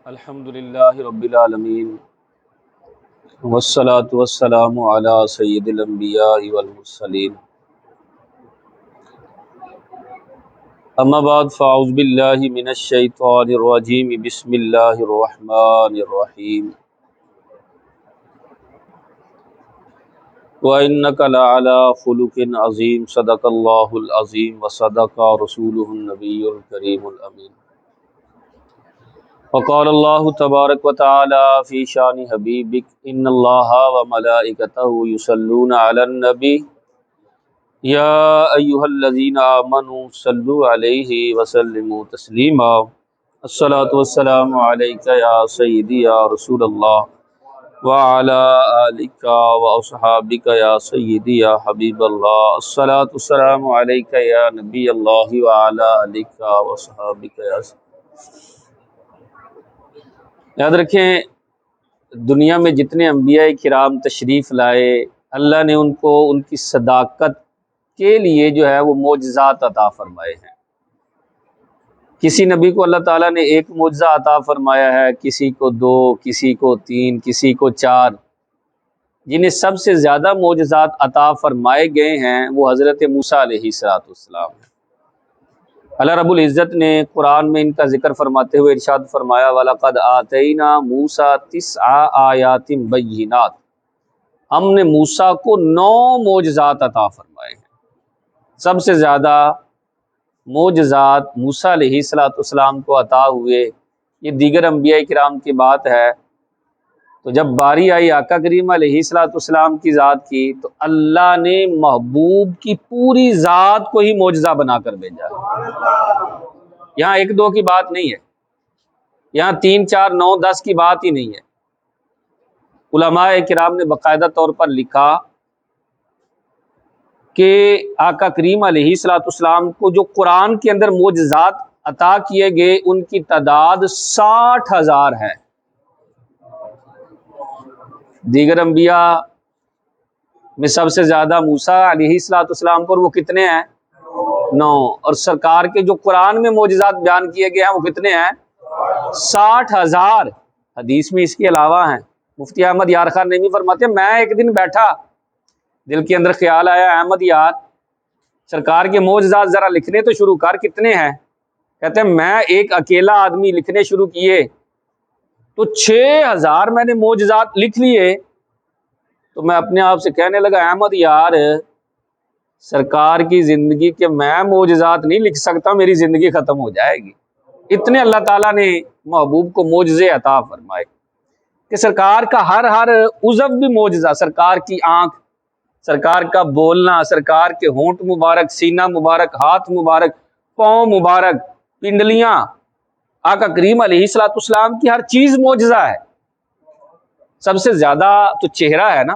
الحمدللہ رب العالمین والصلاة والسلام علی سید الانبیاء والمرسلین اما بعد فاعوذ باللہ من الشیطان الرجیم بسم اللہ الرحمن الرحیم وَإِنَّكَ لَعَلَىٰ خُلُقٍ عَظِيمٍ صدق اللہ العظیم وصدق رسولہ النبی الکریم الامین وقال اللہ تبارک و تعالی فی شان حبیبک ان اللہ وملائکتہ یصلون علی النبی یا ایہا الذین آمنوا صلوا علیہ وسلموا تسلیما الصلاۃ والسلام علیک یا سیدی یا رسول اللہ وعلی آلک واصحابک یا سیدی یا حبیب اللہ الصلاۃ والسلام علیک یا نبی اللہ وعلی آلک واصحابک یا یاد رکھیں دنیا میں جتنے انبیاء کرام تشریف لائے اللہ نے ان کو ان کی صداقت کے لیے جو ہے وہ معجزات عطا فرمائے ہیں۔ کسی نبی کو اللہ تعالیٰ نے ایک معجزہ عطا فرمایا ہے، کسی کو دو، کسی کو تین، کسی کو چار۔ جنہیں سب سے زیادہ معجزات عطا فرمائے گئے ہیں وہ حضرت موسیٰ علیہ السلام ہیں۔ اللہ رب العزت نے قرآن میں ان کا ذکر فرماتے ہوئے ارشاد فرمایا وَلَقَدْ آتَيْنَا مُوسَىٰ 9 آیَاتٍ بَيِّنَاتٍ، ہم نے موسیٰ کو 9 معجزات عطا فرمائے ہیں۔ سب سے زیادہ معجزات موسیٰ علیہ السلام کو عطا ہوئے، یہ دیگر انبیاء کرام کی بات ہے۔ تو جب باری آئی آقا کریم علیہ السلام کی ذات کی تو اللہ نے محبوب کی پوری ذات کو ہی معجزہ بنا کر بھیجا۔ یہاں 1-2 کی بات نہیں ہے، یہاں 3 4 9 10 کی بات ہی نہیں ہے۔ علماء کرام نے باقاعدہ طور پر لکھا کہ آقا کریم علیہ السلام کو جو قرآن کے اندر معجزات عطا کیے گئے ان کی تعداد 60,000 ہے۔ دیگر انبیاء میں سب سے زیادہ موسیٰ علیہ السلام پر وہ کتنے ہیں؟ 9۔ اور سرکار کے جو قرآن میں معجزات بیان کیے گئے ہیں وہ کتنے ہیں؟ 60,000۔ حدیث میں اس کے علاوہ ہیں۔ مفتی احمد یار خان نعیمی فرماتے ہیں میں ایک دن بیٹھا، دل کے اندر خیال آیا احمد یار سرکار کے معجزات ذرا لکھنے تو شروع کر، کتنے ہیں؟ کہتے ہیں میں ایک اکیلا آدمی لکھنے شروع کیے تو 6,000 میں نے معجزات لکھ لیے۔ تو میں اپنے آپ سے کہنے لگا احمد یار سرکار کی زندگی کے میں معجزات نہیں لکھ سکتا، میری زندگی ختم ہو جائے گی۔ اتنے اللہ تعالیٰ نے محبوب کو معجزے عطا فرمائے کہ سرکار کا ہر عضو بھی معجزہ، سرکار کی آنکھ، سرکار کا بولنا، سرکار کے ہونٹ مبارک، سینہ مبارک، ہاتھ مبارک، پاؤں مبارک، پنڈلیاں، آقا کریم علیہ السلام کی ہر چیز معجزہ ہے۔ سب سے زیادہ تو چہرہ ہے نا،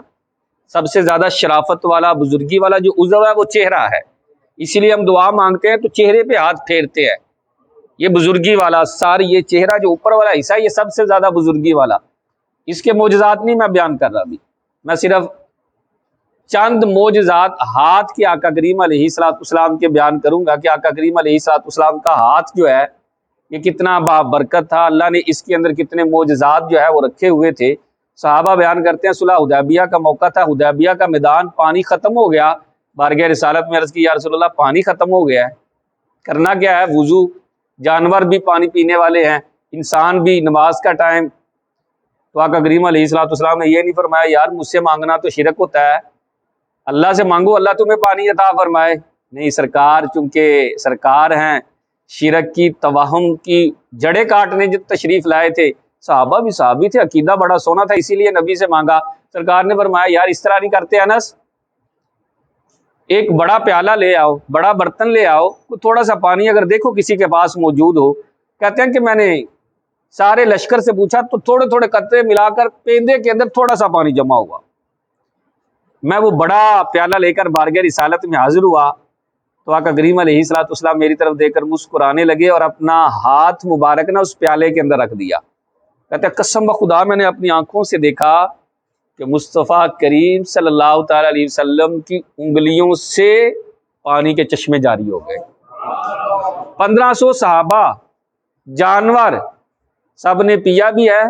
سب سے زیادہ شرافت والا، بزرگی والا جو عضو ہے وہ چہرہ ہے۔ اسی لیے ہم دعا مانگتے ہیں تو چہرے پہ ہاتھ پھیرتے ہیں، یہ بزرگی والا ساری، یہ چہرہ جو اوپر والا حصہ ہے یہ سب سے زیادہ بزرگی والا۔ اس کے معجزات نہیں میں بیان کر رہا ابھی، میں صرف چند معجزات ہاتھ کے آقا کریم علیہ السلام کے بیان کروں گا کہ آقا کریم علیہ السلام کا ہاتھ جو ہے یہ کتنا بابرکت تھا، اللہ نے اس کے اندر کتنے معجزات جو ہے وہ رکھے ہوئے تھے۔ صحابہ بیان کرتے ہیں صلح حدیبیہ کا موقع تھا، حدیبیہ کا میدان، پانی ختم ہو گیا، بارگاہ رسالت میں عرض کی یا رسول اللہ پانی ختم ہو گیا ہے، کرنا کیا ہے؟ وضو، جانور بھی پانی پینے والے ہیں، انسان بھی، نماز کا ٹائم۔ تو آقا کریم علیہ السلام نے یہ نہیں فرمایا یار مجھ سے مانگنا تو شرک ہوتا ہے، اللہ سے مانگو اللہ تمہیں پانی عطا فرمائے۔ نہیں، سرکار چونکہ سرکار ہیں، شرک کی، توہم کی جڑیں کاٹنے جو تشریف لائے تھے، صحابہ بھی صحابی تھے، عقیدہ بڑا سونا تھا، اسی لیے نبی سے مانگا۔ سرکار نے فرمایا یار اس طرح نہیں کرتے انس، ایک بڑا پیالہ لے آؤ، بڑا برتن لے آؤ، تھوڑا سا پانی اگر دیکھو کسی کے پاس موجود ہو۔ کہتے ہیں کہ میں نے سارے لشکر سے پوچھا تو تھوڑے تھوڑے قطرے ملا کر پیندے کے اندر تھوڑا سا پانی جمع ہوا۔ میں وہ بڑا پیالہ لے کر بارگاہ رسالت میں حاضر ہوا تو آقا کریم علیہ السلام میری طرف دیکھ کر مسکرانے لگے اور اپنا ہاتھ مبارک نہ اس پیالے کے اندر رکھ دیا۔ کہتے ہیں قسم بخدا میں نے اپنی آنکھوں سے دیکھا کہ مصطفیٰ کریم صلی اللہ تعالی علیہ وسلم کی انگلیوں سے پانی کے چشمے جاری ہو گئے۔ 1500 صحابہ، جانور، سب نے پیا بھی ہے،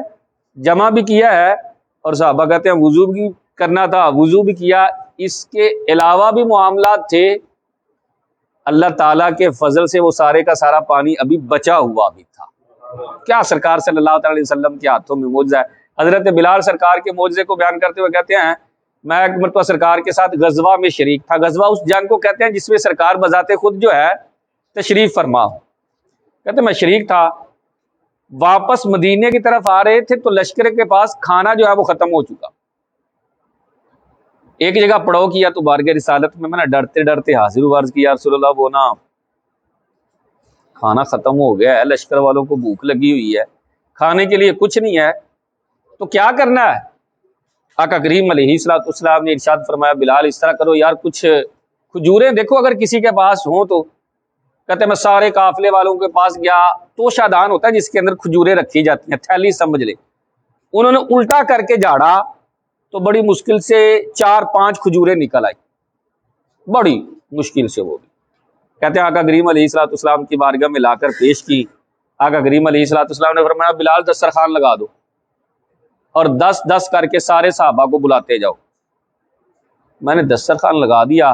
جمع بھی کیا ہے، اور صحابہ کہتے ہیں وضو بھی کرنا تھا، وضو بھی کیا، اس کے علاوہ بھی معاملات تھے، اللہ تعالیٰ کے فضل سے وہ سارے کا سارا پانی ابھی بچا ہوا بھی تھا۔ کیا سرکار صلی اللہ تعالی وسلم کے ہاتھوں میں معجزہ ہے۔ حضرت بلال سرکار کے معجزے کو بیان کرتے ہوئے کہتے ہیں میں ایک مرتبہ سرکار کے ساتھ غزوہ میں شریک تھا۔ غزوہ اس جنگ کو کہتے ہیں جس میں سرکار بذات خود جو ہے تشریف فرما ہو۔ کہتے ہیں میں شریک تھا، واپس مدینے کی طرف آ رہے تھے تو لشکر کے پاس کھانا جو ہے وہ ختم ہو چکا۔ ایک جگہ پڑاؤ کیا تو بارگاہ رسالت میں نے ڈرتے ڈرتے حاضر عرض کیا رسول اللہ وہ نا کھانا ختم ہو گیا ہے، لشکر والوں کو بھوک لگی ہوئی ہے، کھانے کے لیے کچھ نہیں ہے، تو کیا کرنا ہے؟ آقا کریم علیہ الصلوۃ والسلام نے ارشاد فرمایا بلال اس طرح کرو یار، کچھ کھجوریں دیکھو اگر کسی کے پاس ہوں تو۔ کہتے میں سارے قافلے والوں کے پاس گیا، توشہ دان ہوتا ہے جس کے اندر کھجوریں رکھی جاتی ہیں، تھیلی سمجھ لے، انہوں نے الٹا کر کے جھاڑا تو بڑی مشکل سے 4-5 کھجوریں نکل آئی، بڑی مشکل سے وہ بھی۔ کہتے ہیں آقا کریم علیہ الصلوۃ والسلام کی بارگاہ میں لا کر پیش کی۔ آقا کریم علیہ الصلوۃ والسلام نے فرمایا بلال دسترخوان لگا دو اور 10-10 کر کے سارے صحابہ کو بلاتے جاؤ۔ میں نے دسترخوان لگا دیا،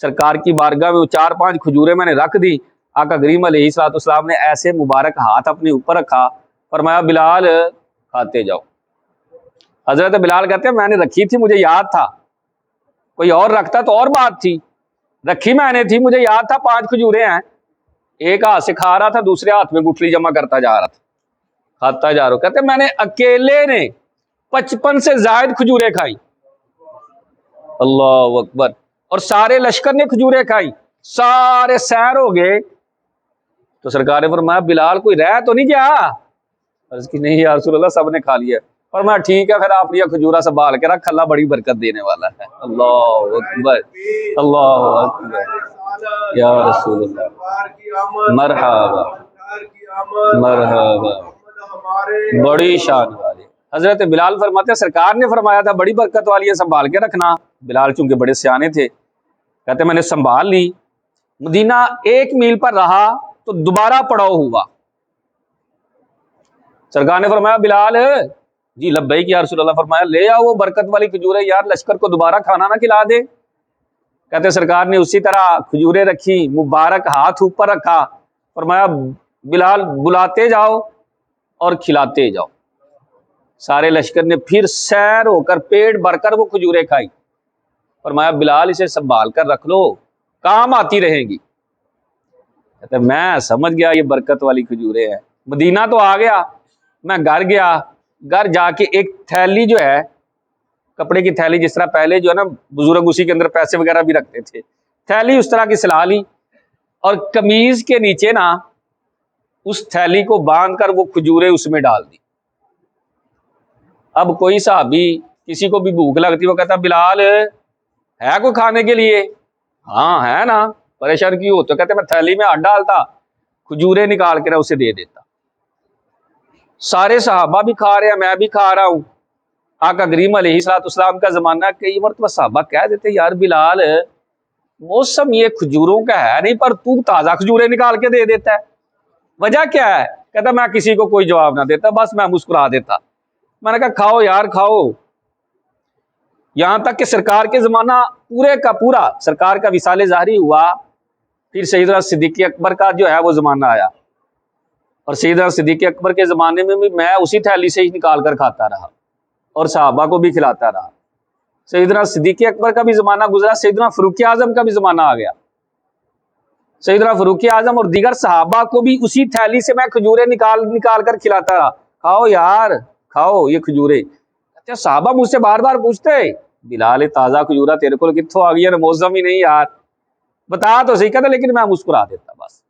سرکار کی بارگاہ میں وہ 4-5 کھجوریں میں نے رکھ دی۔ آقا کریم علیہ الصلوۃ والسلام نے ایسے مبارک ہاتھ اپنے اوپر رکھا، فرمایا بلال کھاتے جاؤ۔ حضرت بلال کہتے ہیں میں نے رکھی تھی، مجھے یاد تھا، کوئی اور رکھتا تو اور بات تھی، رکھی میں نے تھی، مجھے یاد تھا 5 کھجوریں ہیں، ایک ہاتھ سے کھا رہا تھا، دوسرے ہاتھ میں گٹھلی جمع کرتا جا رہا تھا، کھاتا جا رہا ہوں۔ کہتے ہیں میں نے اکیلے نے 55 سے زائد کھجوریں کھائی، اللہ اکبر، اور سارے لشکر نے کھجوریں کھائی، سارے سیر ہو گئے تو سرکار نے فرمایا بلال کوئی رہ تو نہیں گیا؟ عرض کی نہیں یا رسول اللہ سب نے کھا لیا۔ فرمایا ٹھیک ہے پھر آپ یہ کھجورا سنبھال کے رکھ، اللہ بڑی برکت دینے والا ہے۔ اللہ اکبر، اللہ اکبر، یا رسول اللہ، مرحبا مرحبا، بڑی شان والی۔ حضرت بلال فرماتے ہیں سرکار نے فرمایا تھا بڑی برکت والی ہے، سنبھال کے رکھنا۔ بلال چونکہ بڑے سیانے تھے، کہتے میں نے سنبھال لی۔ مدینہ 1 میل پر رہا تو دوبارہ پڑاؤ ہوا، سرکار نے فرمایا بلال جی لبیک یا رسول اللہ، فرمایا لے آؤ وہ برکت والی کھجوریں، یار لشکر کو دوبارہ کھانا نہ کھلا دے۔ کہتے سرکار نے اسی طرح کھجوریں رکھی، مبارک ہاتھ اوپر رکھا، فرمایا بلال بلاتے جاؤ اور کھلاتے جاؤ۔ سارے لشکر نے پھر سیر ہو کر پیٹ بھر کر وہ کھجوریں کھائی، فرمایا بلال اسے سنبھال کر رکھ لو، کام آتی رہیں گی۔ کہتے میں سمجھ گیا یہ برکت والی کھجوریں ہیں۔ مدینہ تو آ گیا، میں گھر گیا، گھر جا کے ایک تھیلی جو ہے کپڑے کی تھیلی، جس طرح پہلے جو ہے نا بزرگ اسی کے اندر پیسے وغیرہ بھی رکھتے تھے، تھیلی اس طرح کی سلا لی اور قمیض کے نیچے نا اس تھیلی کو باندھ کر وہ کھجوریں اس میں ڈال دی۔ اب کوئی صحابی کسی کو بھی بھوک لگتی وہ کہتا بلال ہے کوئی کھانے کے لیے؟ ہاں ہے نا، پریشان کیوں ہو؟ تو کہتے میں تھیلی میں ہاتھ ڈالتا، کھجوریں نکال کے اسے دے دیتا۔ سارے صحابہ بھی کھا رہے ہیں، میں بھی کھا رہا ہوں۔ آقا کریم علیہ الصلوۃ والسلام کا زمانہ، کئی مرتبہ صحابہ کہہ دیتے یار بلال موسم یہ کھجوروں کا ہے نہیں پر تو تازہ کھجوریں نکال کے دے دیتا ہے، وجہ کیا ہے؟ کہتا میں کسی کو کوئی جواب نہ دیتا، بس میں مسکرا دیتا۔ میں نے کہا کھاؤ یار کھاؤ، یہاں تک کہ سرکار کے زمانہ پورے کا پورا سرکار کا وصال ظاہری ہوا، پھر سیدنا صدیق اکبر کا جو ہے وہ زمانہ آیا، اور سیدنا صدیق اکبر کے زمانے میں بھی میں اسی تھیلی سے ہی نکال کر کھاتا رہا اور صحابہ کو بھی کھلاتا رہا۔ سیدنا صدیق اکبر کا بھی زمانہ گزرا، سیدنا فاروق اعظم کا بھی زمانہ آ گیا، سیدنا فاروق اعظم اور دیگر صحابہ کو بھی اسی تھیلی سے میں کھجوریں نکال کر کھلاتا رہا، کھاؤ یار کھاؤ یہ کھجوریں۔ صحابہ مجھ سے بار بار پوچھتے بلال تازہ کھجورا تیرے کو کتوں آ گئی ہے، موسم ہی نہیں یار، بتا تو صحیح، کہتا لیکن میں مسکرا دیتا بس۔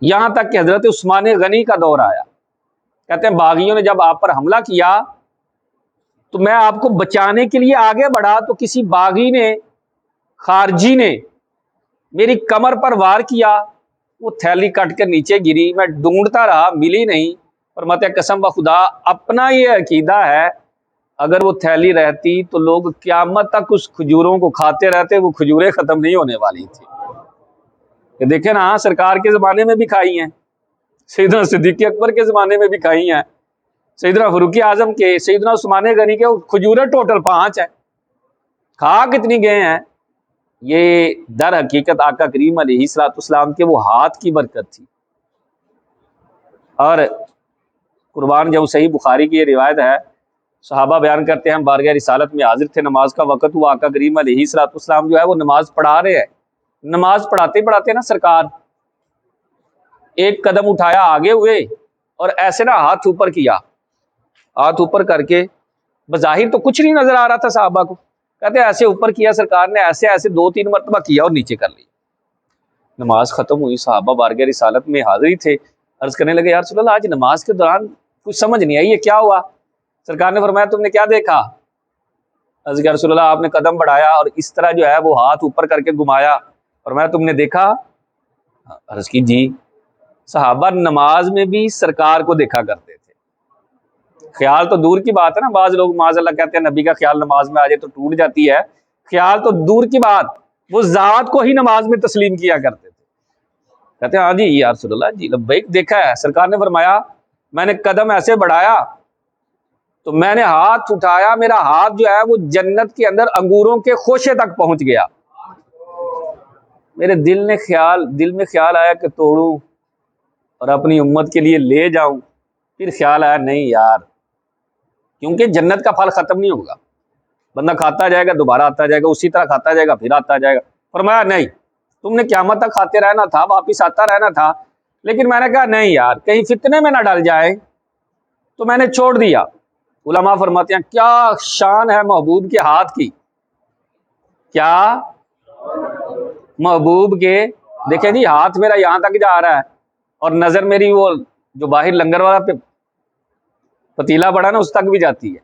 یہاں تک کہ حضرت عثمان غنی کا دور آیا، کہتے ہیں باغیوں نے جب آپ پر حملہ کیا تو میں آپ کو بچانے کے لیے آگے بڑھا تو کسی باغی نے، خارجی نے میری کمر پر وار کیا، وہ تھیلی کٹ کر نیچے گری، میں ڈھونڈتا رہا ملی نہیں، فرماتے ہیں قسم بخدا اپنا یہ عقیدہ ہے اگر وہ تھیلی رہتی تو لوگ قیامت تک اس کھجوروں کو کھاتے رہتے، وہ کھجوریں ختم نہیں ہونے والی تھی۔ کہ دیکھیں نا سرکار کے زمانے میں بھی کھائی ہیں، سیدنا صدیق اکبر کے زمانے میں بھی کھائی ہیں، سیدنا فاروق اعظم کے، سیدنا عثمان غنی کے کھجوریں ٹوٹل 5 ہیں، کھا کتنی گئے ہیں۔ یہ در حقیقت آقا کریم علیہ الصلوۃ والسلام کے وہ ہاتھ کی برکت تھی۔ اور قربان جب صحیح بخاری کی یہ روایت ہے، صحابہ بیان کرتے ہیں ہم بارگاہ رسالت میں حاضر تھے، نماز کا وقت ہوا، آقا کریم علیہ الصلوۃ والسلام جو ہے وہ نماز پڑھا رہے ہیں، نماز پڑھاتے پڑھاتے نا سرکار ایک قدم اٹھایا آگے ہوئے اور ایسے نا ہاتھ اوپر کیا، ہاتھ اوپر کر کے بظاہر تو کچھ نہیں نظر آ رہا تھا صحابہ کو، کہتے ہیں ایسے اوپر کیا سرکار نے، ایسے ایسے 2-3 مرتبہ کیا اور نیچے کر لی۔ نماز ختم ہوئی، صحابہ بارگاہ رسالت میں حاضر ہی تھے، عرض کرنے لگے یا رسول اللہ آج نماز کے دوران کچھ سمجھ نہیں آئی، یہ کیا ہوا؟ سرکار نے فرمایا تم نے کیا دیکھا؟ عرض کیا رسول اللہ آپ نے قدم بڑھایا اور اس طرح جو ہے وہ ہاتھ اوپر کر کے گھمایا، فرمایا تم نے دیکھا؟ عرض کی جی۔ صحابہ نماز میں بھی سرکار کو دیکھا کرتے تھے، خیال تو دور کی بات ہے نا، بعض لوگ معاذ اللہ کہتے ہیں نبی کا خیال نماز میں آ جائے تو ٹوٹ جاتی ہے، خیال تو دور کی بات، وہ ذات کو ہی نماز میں تسلیم کیا کرتے تھے۔ کہتے ہیں ہاں جی یا رسول اللہ جی لبیک دیکھا ہے۔ سرکار نے فرمایا میں نے قدم ایسے بڑھایا تو میں نے ہاتھ اٹھایا، میرا ہاتھ جو ہے وہ جنت کے اندر انگوروں کے خوشے تک پہنچ گیا۔ میرے دل میں خیال آیا کہ توڑوں اور اپنی امت کے لیے لے جاؤں، پھر خیال آیا نہیں یار، کیونکہ جنت کا پھل ختم نہیں ہوگا، بندہ کھاتا جائے گا دوبارہ آتا جائے گا، اسی طرح کھاتا جائے گا پھر آتا جائے گا۔ فرمایا نہیں، تم نے قیامت تک کھاتے رہنا تھا، واپس آتا رہنا تھا، لیکن میں نے کہا نہیں یار کہیں فتنے میں نہ ڈل جائے تو میں نے چھوڑ دیا۔ علماء فرماتے ہیں کیا شان ہے محبوب کے ہاتھ کی، کیا محبوب کے، دیکھیں جی ہاتھ میرا یہاں تک جا رہا ہے اور نظر میری وہ جو باہر لنگر والا پتیلا بڑا نا اس تک بھی جاتی ہے،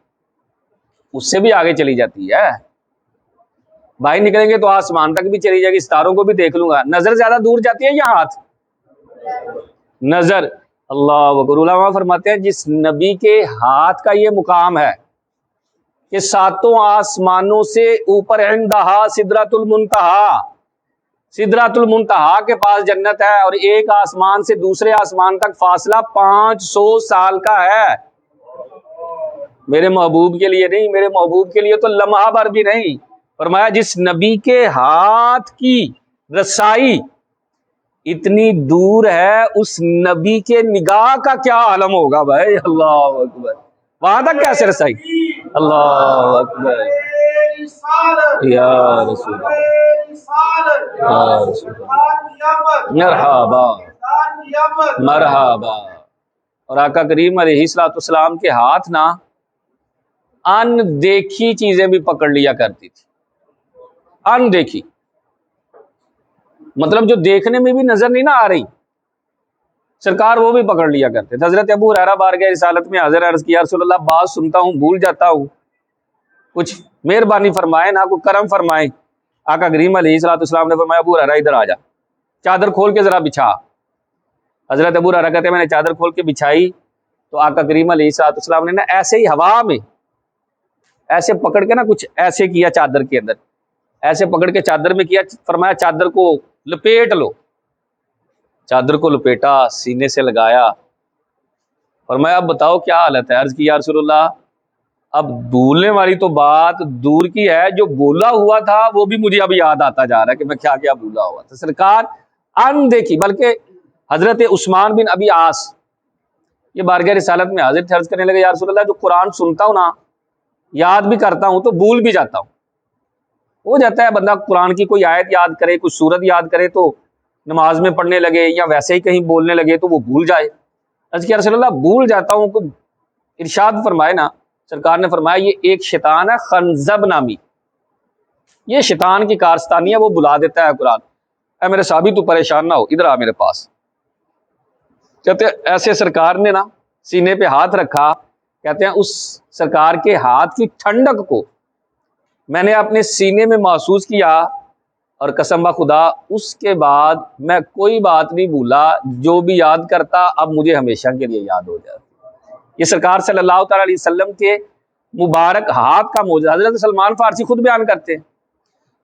اس سے بھی آگے چلی جاتی ہے، باہر نکلیں گے تو آسمان تک بھی چلی جائے گی، ستاروں کو بھی دیکھ لوں گا۔ نظر زیادہ دور جاتی ہے یا ہاتھ؟ نظر۔ اللہ اکبر۔ علماء فرماتے ہیں جس نبی کے ہاتھ کا یہ مقام ہے کہ 7 آسمانوں سے اوپر عندہا سدرۃ المنتہا، سدرۃ المنتہا کے پاس جنت ہے اور ایک آسمان سے دوسرے آسمان تک فاصلہ 500 سال کا ہے۔ میرے محبوب کے لیے نہیں، میرے محبوب کے لیے تو لمحہ بھر بھی نہیں۔ فرمایا جس نبی کے ہاتھ کی رسائی اتنی دور ہے اس نبی کے نگاہ کا کیا عالم ہوگا بھائی، اللہ اکبر، وہاں تک کیسے رسائی؟ اللہ اکبر یا رسول اللہ، یا رسول اللہ، مرحبا مرحبا۔ اور آقا کریم علیہ الصلوۃ والسلام کے ہاتھ نا ان دیکھی چیزیں بھی پکڑ لیا کرتی تھی، ان دیکھی مطلب جو دیکھنے میں بھی نظر نہیں نہ آ رہی، سرکار وہ بھی پکڑ لیا کرتے تھے۔ حضرت ابو ہریرہ بارگاہ رسالت میں حاضر عرض کیا رسول اللہ بات سنتا ہوں بھول جاتا ہوں، کچھ مہربانی فرمائے نا، کوئی کرم فرمائے۔ آقا کریم علیہ الصلوۃ والسلام نے فرمایا ابو ہریرہ ادھر آ جا، چادر کھول کے ذرا بچھا۔ حضرت ابو ہریرہ کہتے ہیں میں نے چادر کھول کے بچھائی تو آقا کریم علیہ الصلوۃ والسلام نے نا ایسے ہی ہوا میں ایسے پکڑ کے نا کچھ ایسے کیا چادر کے اندر، ایسے پکڑ کے چادر میں کیا، فرمایا چادر کو لپیٹ لو، چادر کو لپیٹا، سینے سے لگایا، فرمایا اب بتاؤ کیا حالت ہے؟ عرض کی یا رسول اللہ اب بھولنے والی تو بات دور کی ہے، جو بولا ہوا تھا وہ بھی مجھے اب یاد آتا جا رہا ہے کہ میں کیا کیا بولا ہوا تھا۔ سرکار ان دیکھی، بلکہ حضرت عثمان بن ابی عاص یہ بارگاہ رسالت میں حاضر تھے، عرض کرنے لگے یا رسول اللہ جو قرآن سنتا ہوں نا، یاد بھی کرتا ہوں تو بھول بھی جاتا ہوں، ہو جاتا ہے بندہ قرآن کی کوئی آیت یاد کرے، کوئی سورت یاد کرے تو نماز میں پڑھنے لگے یا ویسے ہی کہیں بولنے لگے تو وہ بھول جائے۔ عرض کیا رسول اللہ بھول جاتا ہوں، کو ارشاد فرمائے نا۔ سرکار نے فرمایا یہ ایک شیطان ہے خنزب نامی، یہ شیطان کی کارستانی ہے، وہ بلا دیتا ہے قرآن۔ اے میرے صحابی تو پریشان نہ ہو، ادھر آ میرے پاس۔ کہتے ہیں ایسے سرکار نے نا سینے پہ ہاتھ رکھا، کہتے ہیں اس سرکار کے ہاتھ کی ٹھنڈک کو میں نے اپنے سینے میں محسوس کیا، اور قسم بخدا اس کے بعد میں کوئی بات نہیں بھولا، جو بھی یاد کرتا اب مجھے ہمیشہ کے لیے یاد ہو جاتا۔ یہ سرکار صلی اللہ تعالی علیہ وسلم کے مبارک ہاتھ کا معجزہ۔ حضرت سلمان فارسی خود بیان کرتے ہیں،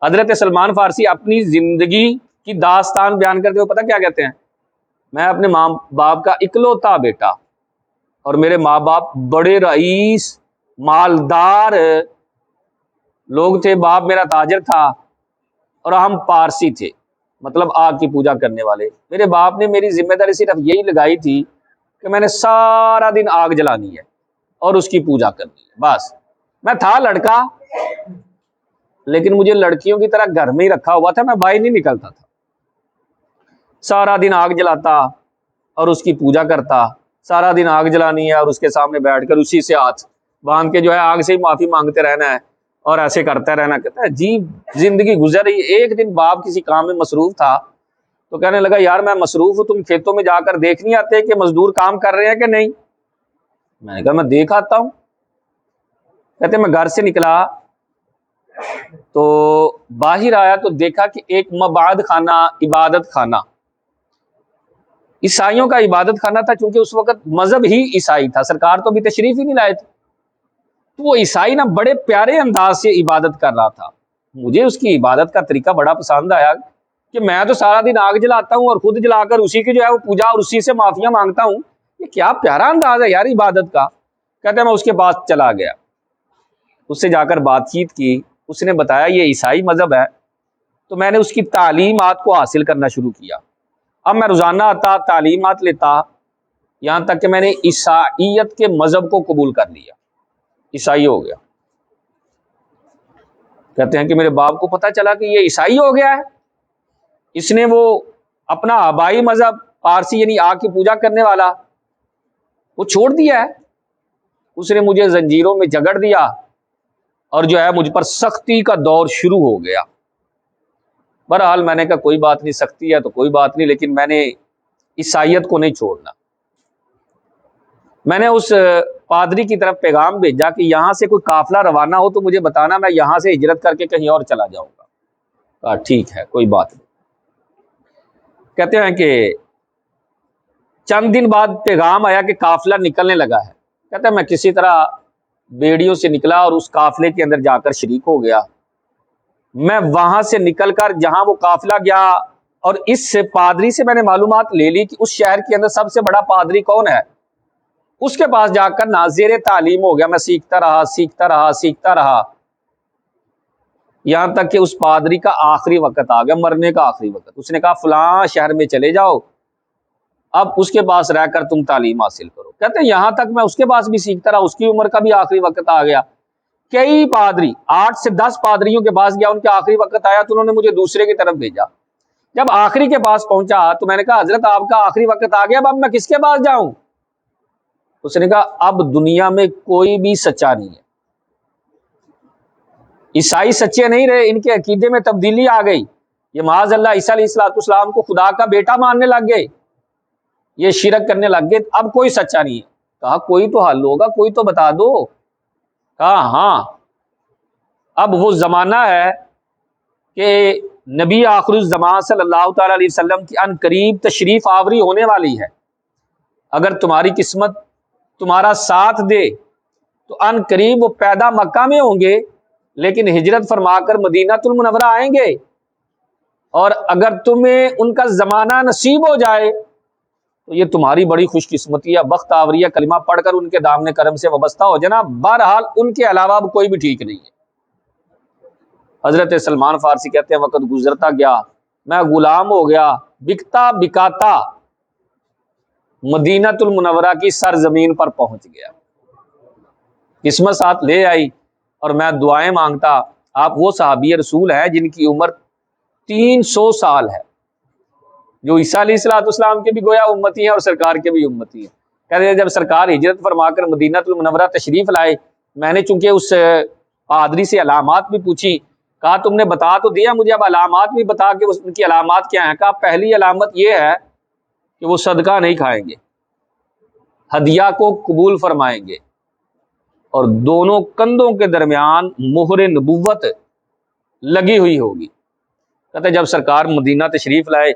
حضرت سلمان فارسی اپنی زندگی کی داستان بیان کرتے ہوئے پتہ کیا کہتے ہیں؟ میں اپنے ماں باپ کا اکلوتا بیٹا، اور میرے ماں باپ بڑے رئیس مالدار لوگ تھے، باپ میرا تاجر تھا اور ہم پارسی تھے، مطلب آگ کی پوجا کرنے والے۔ میرے باپ نے میری ذمہ داری صرف یہی لگائی تھی کہ میں نے سارا دن آگ جلانی ہے اور اس کی پوجا کرنی ہے، بس۔ میں تھا لڑکا، لیکن مجھے لڑکیوں کی طرح گھر میں ہی رکھا ہوا تھا، میں باہر نہیں نکلتا تھا۔ سارا دن آگ جلاتا اور اس کی پوجا کرتا، سارا دن آگ جلانی ہے اور اس کے سامنے بیٹھ کر اسی سے ہاتھ باندھ کے جو ہے آگ سے ہی معافی مانگتے رہنا ہے اور ایسے کرتا رہنا۔ کہتا ہے عجیب زندگی گزر رہی ہے۔ ایک دن باپ کسی کام میں مصروف تھا تو کہنے لگا یار میں مصروف ہوں، تم کھیتوں میں جا کر دیکھ نہیں آتے کہ مزدور کام کر رہے ہیں کہ نہیں؟ میں نے کہا میں دیکھ آتا ہوں۔ کہتے میں گھر سے نکلا تو باہر آیا تو دیکھا کہ ایک مبعد خانہ، عبادت خانہ، عیسائیوں کا عبادت خانہ تھا، چونکہ اس وقت مذہب ہی عیسائی تھا، سرکار تو بھی تشریف ہی نہیں لائے تھے۔ تو وہ عیسائی نا بڑے پیارے انداز سے عبادت کر رہا تھا۔ مجھے اس کی عبادت کا طریقہ بڑا پسند آیا کہ میں تو سارا دن آگ جلاتا ہوں اور خود جلا کر اسی کی جو ہے وہ پوجا اور اسی سے معافیاں مانگتا ہوں، یہ کیا پیارا انداز ہے یار عبادت کا۔ کہتے ہیں میں اس کے پاس چلا گیا، اس سے جا کر بات چیت کی، اس نے بتایا یہ عیسائی مذہب ہے، تو میں نے اس کی تعلیمات کو حاصل کرنا شروع کیا۔ اب میں روزانہ آتا، تعلیمات لیتا، یہاں تک کہ میں نے عیسائیت کے مذہب کو قبول کر لیا، عیسائی ہو گیا۔ کہتے ہیں کہ میرے باپ کو پتہ چلا کہ یہ عیسائی ہو گیا ہے، اس نے وہ اپنا آبائی مذہب پارسی یعنی آگ کی پوجا کرنے والا وہ چھوڑ دیا ہے۔ اس نے مجھے زنجیروں میں جگڑ دیا اور جو ہے مجھ پر سختی کا دور شروع ہو گیا۔ بہرحال میں نے کہا کوئی بات نہیں، سختی ہے تو کوئی بات نہیں، لیکن میں نے عیسائیت کو نہیں چھوڑنا۔ میں نے اس پادری کی طرف پیغام بھیجا کہ یہاں سے کوئی قافلہ روانہ ہو تو مجھے بتانا، میں یہاں سے ہجرت کر کے کہیں اور چلا جاؤں گا۔ کہا ٹھیک ہے کوئی بات نہیں۔ کہتے ہیں کہ چند دن بعد پیغام آیا کہ قافلہ نکلنے لگا ہے۔ کہتے ہیں میں کسی طرح بیڑیوں سے نکلا اور اس قافلے کے اندر جا کر شریک ہو گیا۔ میں وہاں سے نکل کر جہاں وہ قافلہ گیا اور اس سے پادری سے میں نے معلومات لے لی کہ اس شہر کے اندر سب سے بڑا پادری کون ہے، اس کے پاس جا کر ناظر تعلیم ہو گیا۔ میں سیکھتا رہا یہاں تک کہ اس پادری کا آخری وقت آ گیا، مرنے کا آخری وقت۔ اس نے کہا فلاں شہر میں چلے جاؤ، اب اس کے پاس رہ کر تم تعلیم حاصل کرو۔ کہتے ہیں یہاں تک میں اس کے پاس بھی سیکھتا رہا، اس کی عمر کا بھی آخری وقت آ گیا۔ کئی پادری، 8 سے 10 پادریوں کے پاس گیا، ان کے آخری وقت آیا تو انہوں نے مجھے دوسرے کی طرف بھیجا۔ جب آخری کے پاس پہنچا تو میں نے کہا حضرت آپ کا آخری وقت آ گیا، اب میں کس کے پاس جاؤں؟ اس نے کہا اب دنیا میں کوئی بھی سچا نہیں ہے، عیسائی سچے نہیں رہے، ان کے عقیدے میں تبدیلی آ گئی، یہ معاذ اللہ عیسیٰ علیہ السلام کو خدا کا بیٹا ماننے لگ گئے، یہ شرک کرنے لگ گئے، اب کوئی سچا نہیں ہے۔ کہا کوئی تو حل ہوگا، کوئی تو بتا دو۔ کہا ہاں اب وہ زمانہ ہے کہ نبی آخر الزمان صلی اللہ تعالی علیہ وسلم کی ان قریب تشریف آوری ہونے والی ہے۔ اگر تمہاری قسمت تمہارا ساتھ دے تو ان قریب وہ پیدا مکہ میں ہوں گے، لیکن ہجرت فرما کر مدینہ المنورہ آئیں گے، اور اگر تمہیں ان کا زمانہ نصیب ہو جائے تو یہ تمہاری بڑی خوش قسمتی ہے، بخت آوری ہے، کلمہ پڑھ کر ان کے دامن کرم سے وابستہ ہو جانا، بہرحال ان کے علاوہ اب کوئی بھی ٹھیک نہیں ہے۔ حضرت سلمان فارسی کہتے ہیں وقت گزرتا گیا، میں غلام ہو گیا، بکتا بکاتا مدینہ المنورہ کی سرزمین پر پہنچ گیا۔ قسمت ساتھ لے آئی اور میں دعائیں مانگتا۔ آپ وہ صحابی رسول ہیں جن کی عمر 300 سال ہے، جو عیسیٰ علیہ السلام کے بھی گویا امتی ہیں اور سرکار کے بھی امتی ہیں۔ کہتے ہیں جب سرکار ہجرت فرما کر مدینہ المنورہ تشریف لائے، میں نے چونکہ اس پادری سے علامات بھی پوچھی، کہا تم نے بتا تو دیا مجھے، اب علامات بھی بتا کہ ان کی علامات کیا ہیں۔ کہا پہلی علامت یہ ہے کہ وہ صدقہ نہیں کھائیں گے، ہدیہ کو قبول فرمائیں گے، اور دونوں کندھوں کے درمیان مہر نبوت لگی ہوئی ہوگی۔ کہتے جب سرکار مدینہ تشریف لائے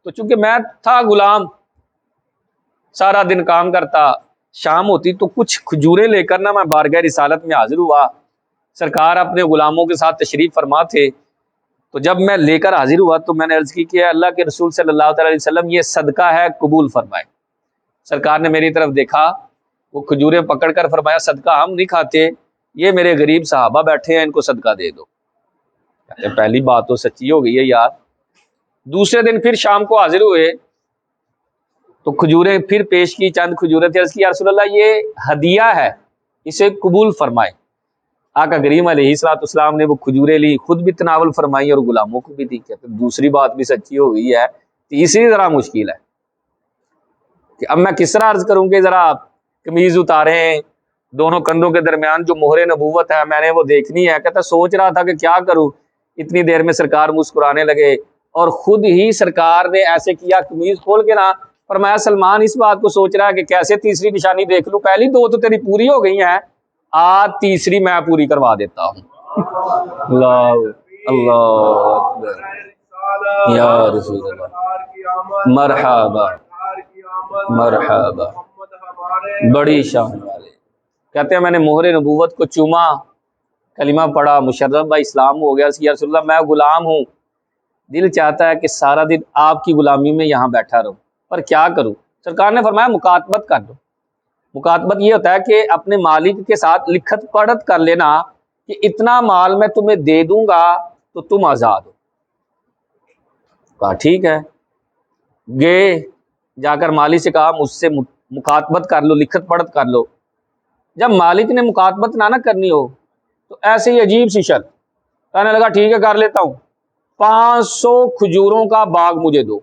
تو چونکہ میں تھا غلام، سارا دن کام کرتا، شام ہوتی تو کچھ کھجوریں لے کر میں بارگاہ رسالت میں حاضر ہوا۔ سرکار اپنے غلاموں کے ساتھ تشریف فرما تھے، تو جب میں لے کر حاضر ہوا تو میں نے عرض کی کہ اللہ کے رسول صلی اللہ تعالی علیہ وسلم یہ صدقہ ہے، قبول فرمائے۔ سرکار نے میری طرف دیکھا، وہ کھجوریں پکڑ کر فرمایا صدقہ ہم نہیں کھاتے، یہ میرے غریب صحابہ بیٹھے ہیں، ان کو صدقہ دے دو۔ پہلی بات تو سچی ہو گئی ہے یار۔ دوسرے دن پھر شام کو حاضر ہوئے تو کھجوریں پھر پیش کی، چند کھجوریں تھے، عرض کی یا رسول اللہ یہ ہدیہ ہے، اسے قبول فرمائے۔ آقا کریم علیہ الصلوۃ والسلام نے وہ کھجوریں لی، خود بھی تناول فرمائی اور غلاموں کو بھی دی۔ کہتے دوسری بات بھی سچی ہو گئی ہے، تیسری ذرا مشکل ہے کہ اب میں کس طرح عرض کروں کہ ذرا قمیض اتاریں، دونوں کندھوں کے درمیان جو مہر نبوت ہے میں نے وہ دیکھنی ہے۔ کہتا سوچ رہا تھا کہ کیا کروں، اتنی دیر میں سرکار مسکرانے لگے اور خود ہی سرکار نے ایسے کیا، قمیض کھول کے نا فرمایا سلمان اس بات کو سوچ رہا ہے کہ کیسے تیسری نشانی دیکھ لوں، پہلی دو تو تیری پوری ہو گئی ہیں، آج تیسری میں پوری کروا دیتا ہوں۔ اللہ اللہ اکبر یا رسول اللہ، مرحبا مرحبا، بڑی شان والے۔ کہتے ہیں میں نے مہر نبوت کو چوما، کلمہ پڑھا، مشرف بھائی اسلام ہو گیا۔ یا رسول اللہ میں غلام ہوں، دل چاہتا ہے کہ سارا دن آپ کی غلامی میں یہاں بیٹھا رہوں، پر کیا کروں؟ سرکار نے فرمایا مکاتبت کر دو۔ مکاتبت یہ ہوتا ہے کہ اپنے مالک کے ساتھ لکھت پڑھت کر لینا کہ اتنا مال میں تمہیں دے دوں گا تو تم آزاد ہو۔ کہا ٹھیک ہے، گئے جا کر مالی سے کہا مجھ سے مکاتبت کر لو، لکھت پڑھت کر لو۔ جب مالک نے مکاتبت نہ کرنی ہو تو ایسے ہی عجیب سی شرط، کہنے لگا ٹھیک ہے کر لیتا ہوں، 500 کھجوروں کا باغ مجھے دو۔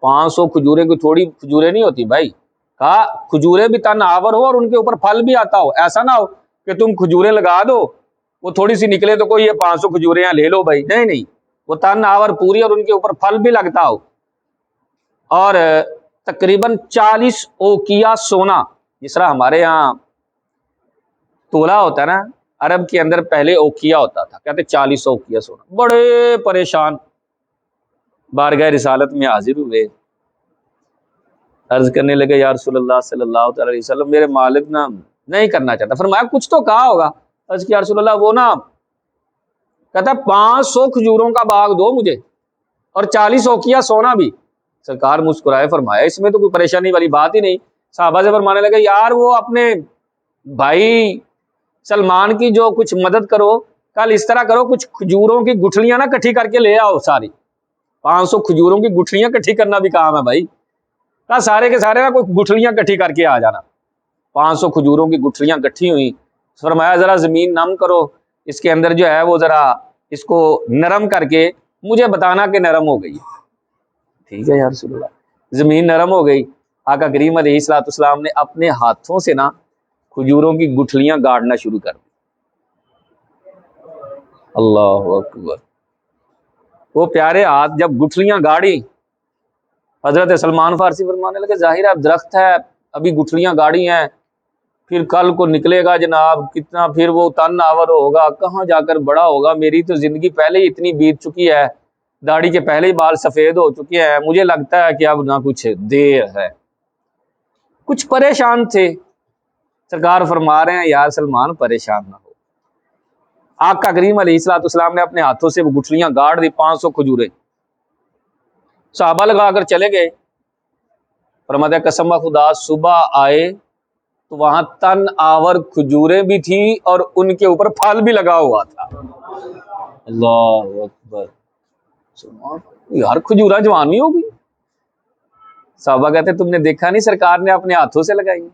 500 کھجوریں کوئی تھوڑی کھجوریں نہیں ہوتی بھائی، کہا کھجوریں بھی تن آور ہو اور ان کے اوپر پھل بھی آتا ہو، ایسا نہ ہو کہ تم کھجوریں لگا دو وہ تھوڑی سی نکلے تو کوئی یہ 500 کھجوریں لے لو بھائی، نہیں نہیں، وہ تن آور پوری اور ان کے اوپر پھل بھی لگتا ہو، اور تقریباً 40 اوکیا سونا، جس طرح ہمارے ہاں تولا ہوتا ہے نا، عرب کے اندر پہلے اوکیا ہوتا تھا، کہتے 40 اوکیا سونا۔ بڑے پریشان بارگاہ رسالت میں حاضر ہوئے، عرض کرنے لگے یا رسول اللہ صلی اللہ علیہ وسلم میرے مالک نا نہیں کرنا چاہتا۔ فرمایا کچھ تو کہا ہوگا۔ عرض کیا رسول اللہ وہ نا کہتا 500 کھجوروں کا باغ دو مجھے اور 40 اوکیا سونا بھی۔ سرکار مسکرائے، فرمایا اس میں تو کوئی پریشانی والی بات ہی نہیں۔ صحابہ سے فرمانے لگے یار وہ اپنے بھائی سلمان کی جو کچھ مدد کرو، کل اس طرح کرو کچھ کھجوروں کی گٹھلیاں نا کٹھی کر کے لے آؤ ساری۔ 500 کھجوروں کی گٹھلیاں کٹھی کرنا بھی کام ہے بھائی، کہا سارے کے سارے نا کوئی گٹھلیاں کٹھی کر کے آ جانا۔ 500 کھجوروں کی گٹھلیاں کٹھی ہوئی، فرمایا ذرا زمین نم کرو، اس کے اندر جو ہے وہ ذرا اس کو نرم کر کے مجھے بتانا کہ نرم ہو گئی۔ ٹھیک ہے یا رسول اللہ، زمین نرم ہو گئی۔ آقا کریم علیہ الصلوۃ والسلام نے اپنے ہاتھوں سے نا کھجوروں کی گٹھلیاں گاڑنا شروع کر دی۔ اللہ اکبر، وہ پیارے ہاتھ جب گٹھلیاں گاڑی، حضرت سلمان فارسی فرمانے لگے ظاہر ہے اب درخت ہے، ابھی گٹھلیاں گاڑی ہیں، پھر کل کو نکلے گا جناب کتنا، پھر وہ تن آور ہوگا، کہاں جا کر بڑا ہوگا، میری تو زندگی پہلے ہی اتنی بیت چکی ہے، داڑھی کے پہلے ہی بال سفید ہو چکے ہیں، مجھے لگتا ہے کہ اب نہ کچھ دیر ہے۔ کچھ پریشان تھے، سرکار فرما رہے ہیں یا سلمان پریشان نہ ہو۔ آقا کریم علیہ الصلوۃ والسلام نے اپنے ہاتھوں سے وہ گٹھلیاں گاڑ دی، 500 کھجوریں، صحابہ لگا کر چلے گئے۔ فرماتے ہیں قسم خدا صبح آئے تو وہاں تن آور کھجوریں بھی تھی اور ان کے اوپر پھل بھی لگا ہوا تھا۔ اللہ اکبر، یار کھجورا جوانی ہوگی۔ صحابہ کہتے تم نے دیکھا نہیں سرکار نے اپنے ہاتھوں سے لگائی،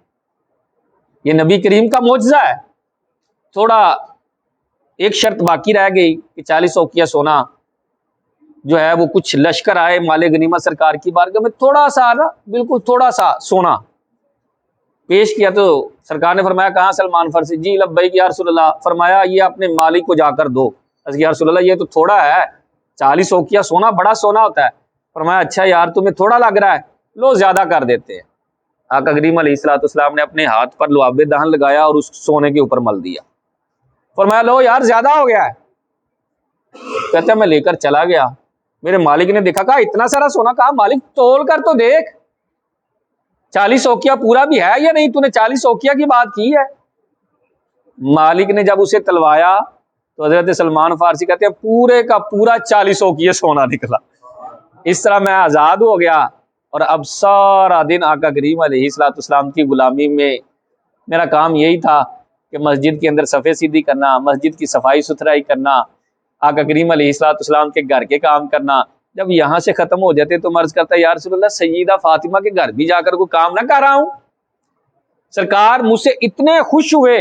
یہ نبی کریم کا معجزہ ہے۔ تھوڑا ایک شرط باقی رہ گئی کہ 40 اوکیا سونا جو ہے وہ کچھ لشکر آئے مال غنیمت سرکار کی بارگاہ میں، تھوڑا سا نا بالکل تھوڑا سا سونا پیش کیا تو سرکار نے فرمایا کہاں سلمان فارسی؟ جی لبیک یا رسول اللہ۔ فرمایا یہ اپنے مالک کو جا کر دو۔ یا رسول اللہ یہ تو تھوڑا ہے، 40 اوکیا سونا بڑا سونا ہوتا ہے۔ فرمایا اچھا یار تمہیں تھوڑا لگ رہا ہے، لو زیادہ کر دیتے ہیں۔ آقا کریم علیہ الصلوۃ والسلام نے اپنے ہاتھ پر لعاب دہن لگایا اور اس سونے کے اوپر مل دیا۔ فرمایا لو یار زیادہ ہو گیا ہے۔ کہتے ہیں میں لے کر چلا گیا، میرے مالک نے دیکھا، کہا اتنا سارا سونا، کہا مالک تول کر تو دیکھ 40 اوکیا پورا بھی ہے یا نہیں، تو نے 40 اوکیا کی بات کی ہے۔ مالک نے جب اسے تلوایا تو حضرت سلمان فارسی کہتے ہیں پورے کا پورا 40 اوقیہ سونا نکلا. اس طرح میں آزاد ہو گیا اور اب سارا دن آقا کریم علیہ الصلوۃ والسلام کی غلامی میں میرا کام یہی تھا کہ مسجد کے اندر صفے سیدھی کرنا، مسجد کی صفائی ستھرائی کرنا، آقا کریم علیہ الصلوۃ والسلام کے گھر کے کام کرنا. جب یہاں سے ختم ہو جاتے تو مرض کرتا یا رسول اللہ سیدہ فاطمہ کے گھر بھی جا کر کوئی کام نہ کر رہا ہوں. سرکار مجھ سے اتنے خوش ہوئے.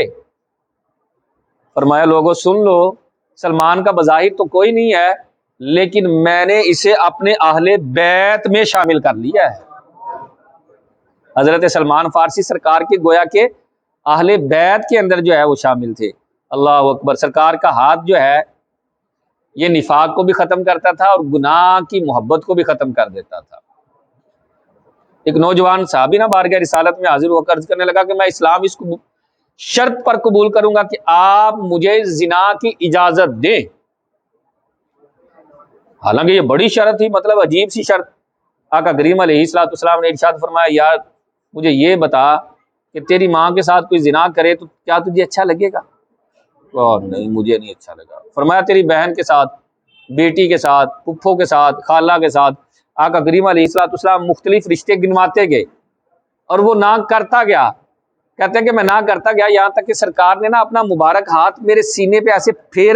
فرمایا لوگوں سن لو، سلمان کا بظاہر تو کوئی نہیں ہے لیکن میں نے اسے اپنے اہل بیت میں شامل کر لیا ہے. حضرت سلمان فارسی سرکار کے گویا کے اہل بیت کے اندر جو ہے وہ شامل تھے. اللہ اکبر. سرکار کا ہاتھ جو ہے یہ نفاق کو بھی ختم کرتا تھا اور گناہ کی محبت کو بھی ختم کر دیتا تھا. ایک نوجوان صحابی نا بارگاہ رسالت میں حاضر ہو کر عرض کرنے لگا کہ میں اسلام اس کو شرط پر قبول کروں گا کہ آپ مجھے زنا کی اجازت دیں. حالانکہ یہ بڑی شرط تھی، مطلب عجیب سی شرط. آقا کریم علیہ الصلوۃ والسلام نے ارشاد فرمایا یار مجھے یہ بتا کہ تیری ماں کے ساتھ کوئی زنا کرے تو کیا تجھے اچھا لگے گا؟ نہیں مجھے نہیں اچھا لگا. فرمایا تیری بہن کے ساتھ، بیٹی کے ساتھ، پھپھو کے ساتھ، خالہ کے ساتھ. آقا کریم علیہ الصلوۃ والسلام مختلف رشتے گنواتے گئے اور وہ نہ کرتا گیا. کہتے ہیں کہ میں نہ کرتا گیا یہاں تک کہ سرکار نے نا اپنا مبارک ہاتھ میرے سینے پہ ایسے پھیر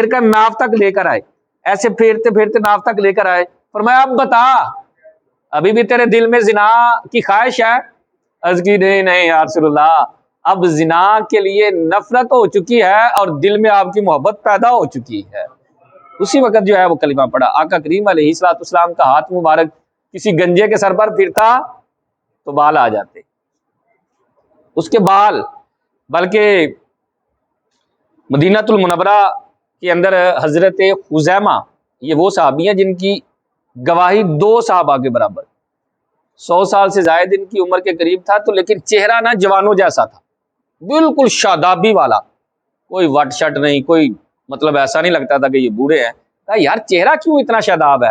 کر ناف تک لے کر آئے. ایسے پھیرتے پھیرتے ناف تک لے کر آئے. فرمایا اب بتا ابھی بھی تیرے دل میں زنا کی خواہش ہے؟ عرض کی نہیں یا رسول اللہ، اب زنا کے لیے نفرت ہو چکی ہے اور دل میں آپ کی محبت پیدا ہو چکی ہے. اسی وقت جو ہے وہ کلمہ پڑھا. آقا کریم علیہ الصلوۃ والسلام کا ہاتھ مبارک کسی گنجے کے سر پر پھرتا تو بال آ جاتے. اس کے بال بلکہ مدینہ المنورہ کے اندر حضرت خزیمہ، یہ وہ صحابی ہیں جن کی گواہی 2 صحابہ کے برابر. 100 سال سے زائد ان کی عمر کے قریب تھا تو لیکن چہرہ نہ جوانوں جیسا تھا، بالکل شادابی والا، کوئی وٹ شٹ نہیں، کوئی مطلب ایسا نہیں لگتا تھا کہ یہ بوڑھے ہیں. کہا یار چہرہ کیوں اتنا شاداب ہے؟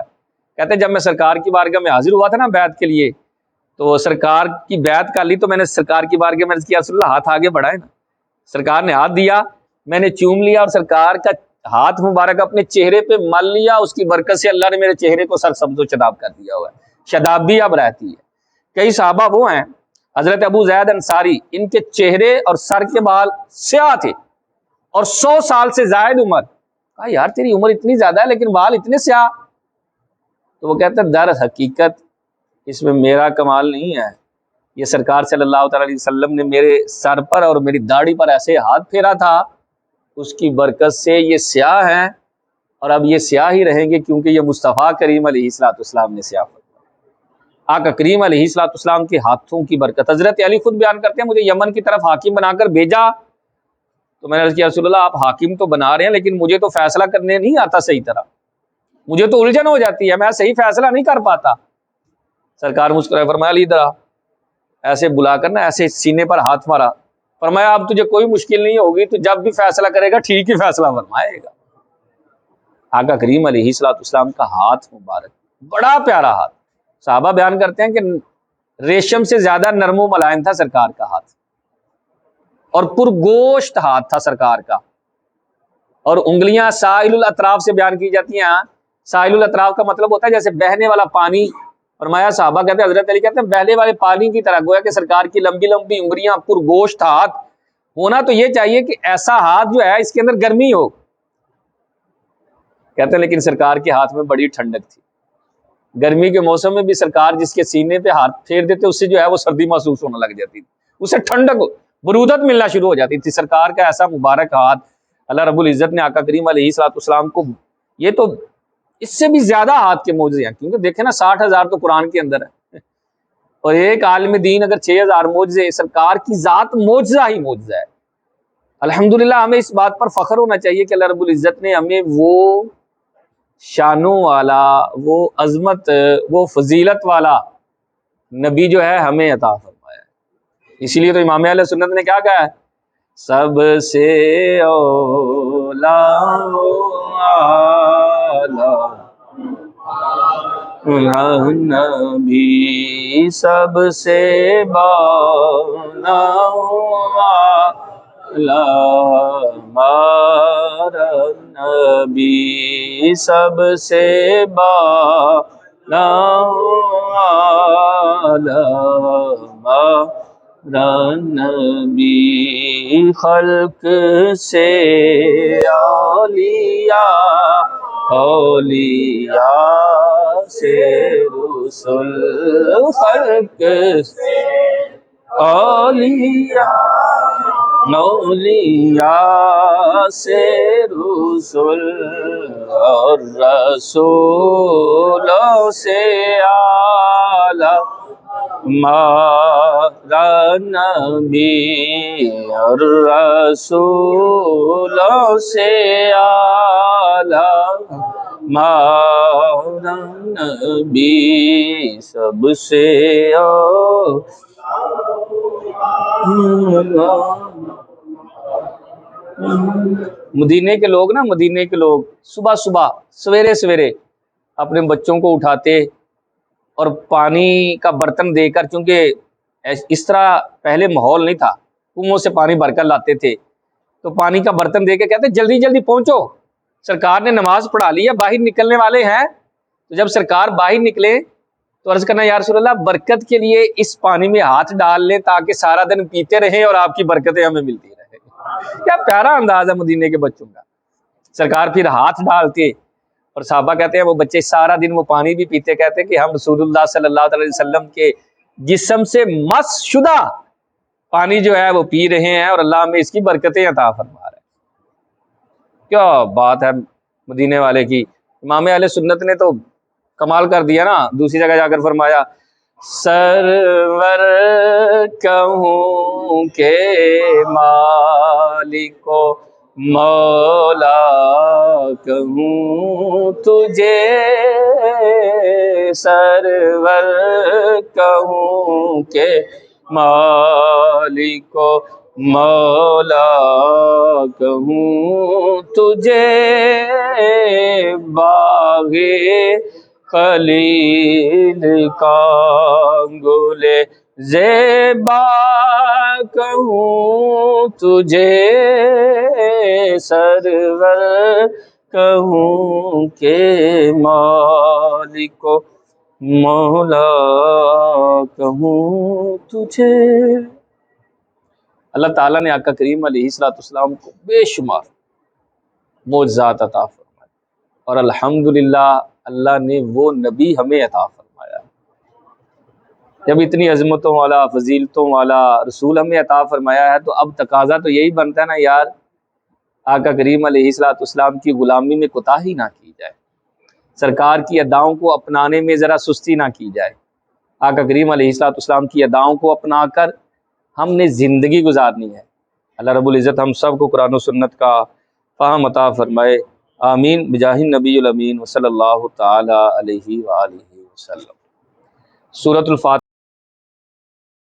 کہتے جب میں سرکار کی بارگاہ میں حاضر ہوا تھا نا بیعت کے لیے تو سرکار کی بیعت کر لی تو میں نے سرکار کی بارگاہ میں عرض کیا رسول اللہ ہاتھ آگے بڑھائے نا. سرکار نے ہاتھ دیا، میں نے چوم لیا اور سرکار کا ہاتھ مبارک اپنے چہرے پہ مل لیا. اس کی برکت سے اللہ نے میرے چہرے کو سرسبز و شاداب کر دیا ہوا ہے. شادابی اب رہتی ہے. کئی صحابہ وہ ہیں، حضرت ابو زید انصاری، ان کے چہرے اور سر کے بال سیاہ تھے اور 100 سال سے زائد عمر. کہا یار تیری عمر اتنی زیادہ ہے لیکن بال اتنے سیاہ. تو وہ کہتے ہیں در حقیقت اس میں میرا کمال نہیں ہے، یہ سرکار صلی اللہ تعالی علیہ وسلم نے میرے سر پر اور میری داڑھی پر ایسے ہاتھ پھیرا تھا، اس کی برکت سے یہ سیاہ ہیں اور اب یہ سیاہ ہی رہیں گے کیونکہ یہ مصطفیٰ کریم علیہ الصلوۃ والسلام نے سیاہ فرمایا. آقا کریم علیہ الصلوۃ والسلام کے ہاتھوں کی برکت. حضرت علی خود بیان کرتے ہیں مجھے یمن کی طرف حاکم بنا کر بھیجا تو میں نے کہا رسول اللہ آپ حاکم تو بنا رہے ہیں لیکن مجھے تو فیصلہ کرنے نہیں آتا صحیح طرح، مجھے تو الجھن ہو جاتی ہے، میں صحیح فیصلہ نہیں کر پاتا. سرکار مسکرائے فرمایا علی ادھر آ. ایسے بلا کر نا ایسے سینے پر ہاتھ مارا. فرمایا اب تجھے کوئی مشکل نہیں ہوگی، تو جب بھی فیصلہ کرے گا ٹھیک ہی فیصلہ فرمائے گا. آقا کریم علیہ الصلوۃ والسلام کا ہاتھ مبارک بڑا پیارا ہاتھ. صحابہ بیان کرتے ہیں کہ ریشم سے زیادہ نرم و ملائم تھا سرکار کا ہاتھ اور پرگوشت ہاتھ تھا سرکار کا. اور انگلیاں سائل الاطراف سے بیان کی جاتی ہیں. سائل الاطراف کا مطلب ہوتا ہے جیسے بہنے والا پانی. فرمایا صحابہ کہتے ہیں حضرت علی کہتے ہیں بہنے والے پانی کی طرح، گویا کہ سرکار کی لمبی لمبی انگلیاں پرگوشت ہاتھ. ہونا تو یہ چاہیے کہ ایسا ہاتھ جو ہے اس کے اندر گرمی ہو. کہتے ہیں لیکن سرکار کے ہاتھ میں بڑی ٹھنڈک تھی. گرمی کے موسم میں بھی سرکار جس کے سینے پہ ہاتھ پھیر دیتے اس سے جو ہے وہ سردی محسوس ہونے لگ جاتی تھی، اسے ٹھنڈک برودت ملنا شروع ہو جاتی تھی. سرکار کا ایسا مبارک ہاتھ اللہ رب العزت نے آقا کریم علیہ الصلوۃ والسلام کو، یہ تو اس سے بھی زیادہ ہاتھ کے معجزے ہیں کیونکہ دیکھیں نا 60,000 تو قرآن کے اندر ہے اور ایک عالم دین اگر 6,000 معجزے، سرکار کی ذات معجزہ ہی معجزہ ہے. الحمدللہ ہمیں اس بات پر فخر ہونا چاہیے کہ اللہ رب العزت نے ہمیں وہ شانوں والا، وہ عظمت، وہ فضیلت والا نبی جو ہے ہمیں عطا فرمایا ہے. اسی لیے تو امام اہل سنت نے کیا کہا ہے؟ سب سے اولا نبی، سب سے بالا نبی سب سے بالا ہمارا نبی، خلق سے اولیاء، اولیاء سے رسل، خلق سے اولیاء، اولیاء سے رسل، اور رسولوں سے اعلیٰ ہمارا نبی، اور رسولوں سے اعلیٰ ہمارا نبی، سب سے مدینے کے لوگ نا، مدینے کے لوگ صبح صبح سویرے سویرے اپنے بچوں کو اٹھاتے اور پانی کا برتن دے کر، چونکہ اس طرح پہلے ماحول نہیں تھا، کنووں سے پانی بھر کر لاتے تھے، تو پانی کا برتن دے کے کہتے جلدی جلدی پہنچو، سرکار نے نماز پڑھا لی ہے، باہر نکلنے والے ہیں۔ تو جب سرکار باہر نکلے تو عرض کرنا، یا رسول اللہ برکت کے لیے اس پانی میں ہاتھ ڈال لیں تاکہ سارا دن پیتے رہیں اور آپ کی برکتیں ہمیں ملتی رہیں۔ کیا پیارا انداز ہے مدینے کے بچوں کا۔ سرکار پھر ہاتھ ڈالتے اور صحابہ کہتے ہیں وہ بچے سارا دن وہ پانی بھی پیتے، کہتے کہ ہم رسول اللہ صلی اللہ علیہ وسلم کے جسم سے مس شدہ پانی جو ہے وہ پی رہے ہیں اور اللہ ہمیں اس کی برکتیں عطا فرما رہے ہیں۔ کیا بات ہے مدینے والے کی۔ امام اہل سنت نے تو کمال کر دیا نا، دوسری جگہ جا کر فرمایا، سرور کہوں کہ مالک و مولا کہوں تجھے، سرور کہوں کہ مالک و مولا کہوں تجھے، باغِ خلیل کا گل زیبا کہوں تجھے، سرور کہوں کہ مالک و مولا کہوں تجھے۔ اللہ تعالیٰ نے آقا کریم علیہ السلام کو بے شمار معجزات عطا فرمائے، اور الحمدللہ اللہ نے وہ نبی ہمیں عطا فرمایا۔ جب اتنی عظمتوں والا، فضیلتوں والا رسول ہمیں عطا فرمایا ہے تو اب تقاضا تو یہی بنتا ہے نا یار، آقا کریم علیہ السلام کی غلامی میں کوتاہی نہ کی جائے، سرکار کی اداؤں کو اپنانے میں ذرا سستی نہ کی جائے۔ آقا کریم علیہ السلام کی اداؤں کو اپنا کر ہم نے زندگی گزارنی ہے۔ اللہ رب العزت ہم سب کو قرآن و سنت کا فہم عطا فرمائے، آمین بجاہ النبی الامین وصلی اللہ تعالی علیہ وآلہ وسلم۔ سورۃ الفاتحہ